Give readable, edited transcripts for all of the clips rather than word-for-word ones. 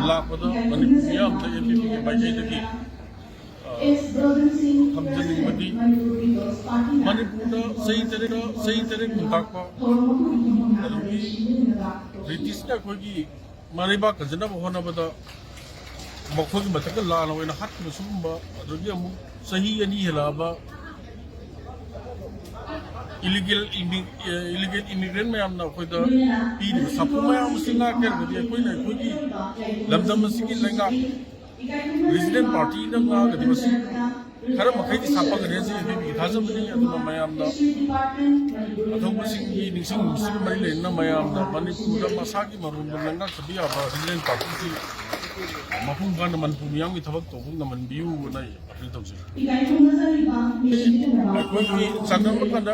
ꯂꯥꯛꯄꯗ ꯃꯅꯤꯄꯨꯔ ꯃꯤꯌꯥꯝꯗ ꯑꯦꯝꯄꯤꯄꯤꯒꯤ ꯃꯥꯏꯀꯩꯗꯒꯤ ꯊꯝꯖꯅꯤꯡꯕꯗꯤ ꯃꯅꯤꯄꯨꯔꯗ ꯆꯍꯤ ꯇꯔꯦꯠ ꯈꯨꯟꯇꯥꯛꯄ ꯑꯗꯨꯒꯤ ꯕ꯭ꯔꯤꯇꯤꯁꯅ ꯑꯩꯈꯣꯏꯒꯤ ꯃꯔꯩꯕꯥꯛ ꯀꯟꯖꯅꯕ ꯍꯣꯠꯅꯕꯗ ꯃꯈꯣꯏꯒꯤ ꯃꯊꯛꯇ ꯂꯥꯟꯅ ꯑꯣꯏꯅ ꯍꯥꯠꯈꯤꯕ ꯁꯤꯒꯨꯝꯕ ꯑꯗꯨꯗꯒꯤ ꯑꯃꯨꯛ ꯆꯍꯤ 2 ꯍꯦꯜꯂꯛꯑꯕ ꯏꯂꯤꯒꯦꯜ ꯏꯃꯤꯒ꯭ꯔꯦꯟ ꯃꯌꯥꯝꯅ ꯑꯩꯈꯣꯏꯗ ꯄꯤꯔꯤꯕ ꯁꯥꯐꯨ ꯃꯌꯥꯝ ꯑꯁꯤ ꯉꯥꯛꯀꯦꯔꯒꯗꯤ ꯑꯩꯈꯣꯏꯒꯤ ꯂꯝꯗꯝ ꯑꯁꯤꯒꯤ ꯂꯩꯉꯥꯛ ꯔꯤꯖꯅꯦꯜ ꯄꯥꯔꯇꯤꯅ ꯉꯥꯛꯑꯒꯗꯤ ꯃꯁꯤ ꯈꯔ ꯃꯈꯩꯗꯤ ꯁꯥꯐꯒꯅꯤ ꯍꯥꯏꯕꯁꯤ ꯑꯦꯝꯄꯤꯄꯤꯒꯤ ꯊꯥꯖꯕꯅꯤ ꯑꯗꯨꯅ ꯃꯌꯥꯝꯅ ꯑꯊꯧꯕꯁꯤꯡꯒꯤ ꯅꯤꯡꯁꯤꯡ ꯅꯨꯡꯁꯤꯒ ꯃꯔꯤ ꯂꯩꯅꯅ ꯃꯌꯥꯝꯅ ꯃꯅꯤꯄꯨꯔꯗ ꯃꯁꯥꯒꯤ ꯃꯔꯣꯟꯗ ꯂꯩꯉꯥꯛꯆꯕ ꯌꯥꯕ ꯔꯤꯖꯅꯦꯜ ꯄꯥꯔꯇꯤꯁꯤ ꯃꯄꯨꯡ ꯐꯥꯅ ꯃꯅꯤꯄꯨꯔ ꯃꯤꯌꯥꯝꯒꯤ ꯊꯕꯛ ꯇꯧꯕ ꯉꯝꯍꯟꯕꯤꯌꯨꯅ ꯑꯄꯤꯜ ꯇꯧꯖꯩ ꯑꯩꯈꯣꯏꯒꯤ ꯆꯥꯡꯗꯝꯕ ꯀꯥꯟꯗ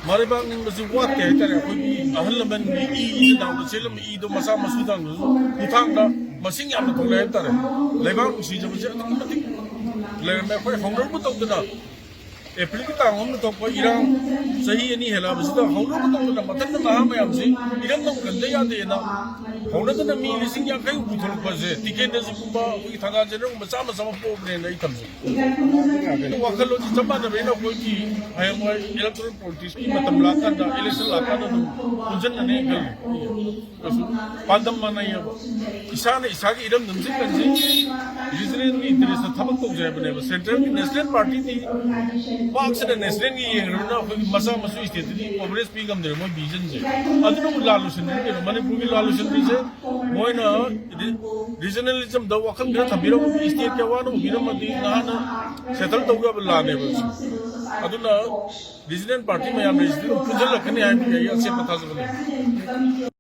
ꯃꯔꯩꯕꯥꯛ ꯅꯤꯡꯕꯁꯤ ꯋꯥꯠꯇꯦ ꯍꯥꯏꯇꯥꯔꯦ ꯑꯩꯈꯣꯏꯒꯤ ꯑꯍꯜ ꯂꯃꯟꯒꯤ ꯏꯗꯥꯎꯗ ꯆꯦꯜꯂꯝꯕ ꯏꯗꯣ ꯃꯆꯥ ꯃꯁꯨꯗꯪꯗꯁꯨ ꯈꯨꯊꯥꯡꯗ ꯃꯁꯤꯡ ꯌꯥꯝꯅ ꯊꯣꯛꯂꯛꯑꯦ ꯍꯥꯏꯇꯥꯔꯦ ꯂꯩꯕꯥꯛ ꯅꯨꯡꯁꯤꯖꯕꯁꯦ ꯑꯗꯨꯛꯀꯤ ꯃꯇꯤꯛ ꯂꯩꯔꯝꯃꯦ ꯑꯩꯈꯣꯏ ꯍꯧꯅꯔꯕ ꯇꯧꯗꯅ ꯑꯦꯄ꯭ꯔꯤꯜꯒꯤ ꯇꯥꯡ 1ꯗ ꯊꯣꯛꯄ ꯏꯔꯥꯡ ꯆꯍꯤ 2 ꯍꯦꯜꯂꯛꯑꯕꯁꯤꯗ ꯍꯧꯅꯔꯕ ꯇꯧꯗꯅ ꯃꯊꯟꯇ ꯅꯍꯥ ꯃꯌꯥꯝꯁꯤ ꯏꯔꯝꯗꯝ ꯀꯟꯗ ꯌꯥꯗꯦꯅ ꯍꯧꯅꯗꯅ ꯃꯤ 50,000 ꯄꯨꯊꯣꯔꯛꯄꯁꯦ ꯇꯤꯀꯦꯟꯗꯁꯤꯒꯨꯝꯕ ꯑꯩꯈꯣꯏꯒꯤ ꯊꯪꯒꯥ ꯖꯦꯅꯔꯦꯜꯒꯨꯝꯕ ꯆꯥꯝꯃ ꯄꯣꯛꯑꯕꯅꯦꯅ ꯑꯩ ꯊꯝꯖꯩ ꯋꯥꯈꯜꯂꯣꯟꯁꯤ ꯆꯞ ꯃꯥꯟꯅꯕꯅꯤꯅ ꯑꯩꯈꯣꯏꯒꯤ ꯍꯌꯦꯡꯋꯥꯏ ꯏꯂꯦꯛꯇꯣꯔꯦꯜ ꯄꯣꯂꯤꯇꯤꯛꯁꯀꯤ ꯃꯇꯝ ꯂꯥꯛꯀꯥꯟꯗ ꯏꯂꯦꯛꯁꯟ ꯂꯥꯛꯀꯥꯟꯗ ꯑꯗꯨꯝ ꯄꯨꯟꯁꯤꯟꯅꯅꯤ ꯈꯜꯂꯤ ꯀꯩꯁꯨ ꯄꯥꯟꯗꯝ ꯃꯥꯟꯅꯩꯌꯦꯕ ꯏꯁꯥꯅ ꯏꯁꯥꯒꯤ ꯏꯔꯝꯗꯝꯁꯤ ꯀꯟꯁꯤ ꯔꯤꯖꯅꯦꯜꯒꯤ ꯏꯟꯇꯔꯦꯁꯇ ꯊꯕꯛ ꯇꯧꯖꯩꯕꯅꯦꯕ ꯁꯦꯟꯇ꯭ꯔꯦꯜꯒꯤ ꯅꯦꯁꯅꯦꯜ ꯄꯥꯔꯇꯤꯗꯤ ꯄꯥꯛꯁꯤꯗ ꯅꯦꯁꯅꯦꯜꯒꯤ ꯌꯦꯡꯈ꯭ꯔꯕꯅꯤꯅ ꯑꯩꯈꯣꯏꯒꯤ ꯃꯆꯥ ꯃꯁꯨ ꯏꯁꯇꯦꯠꯇꯗꯤ ꯀꯣꯚꯔꯦꯖ ꯄꯤ ꯉꯝꯗ꯭ꯔꯦ ꯃꯣꯏ ꯚꯤꯖꯟꯁꯦ ꯑꯗꯨꯅꯕꯨ ꯂꯥꯜ ꯂꯣꯏꯁꯤꯟꯗ꯭ꯔꯤ ꯀꯩꯅꯣ ꯃꯅꯤꯄꯨꯔꯒꯤ ꯂꯥꯜ ꯂꯣꯏꯁꯤꯟꯗ꯭ꯔꯤꯁꯦ ꯃꯣꯏꯅ ꯔꯤꯖꯅꯦꯂꯤꯖꯝꯗ ꯋꯥꯈꯜ ꯈꯔ ꯊꯝꯕꯤꯔꯝꯃꯗꯤ ꯏꯁꯇꯦꯠꯀꯤ ꯑꯋꯥꯅ ꯎꯕꯤꯔꯝꯃꯗꯤ ꯅꯍꯥꯟꯅ ꯁꯦꯇꯜ ꯇꯧꯕ ꯌꯥꯕ ꯂꯥꯟꯅꯦꯕ ꯑꯗꯨꯅ ꯔꯤꯖꯅꯦꯜ ꯄꯥꯔꯇꯤ ꯃꯌꯥꯝ ꯂꯩꯁꯤꯗꯤ ꯑꯗꯨꯝ ꯄꯨꯟꯁꯤꯜꯂꯛꯀꯅꯤ ꯍꯥꯏꯕꯒꯤ ꯑꯩ ꯑꯆꯦꯠꯄ ꯊꯥꯖꯕ ꯂꯩ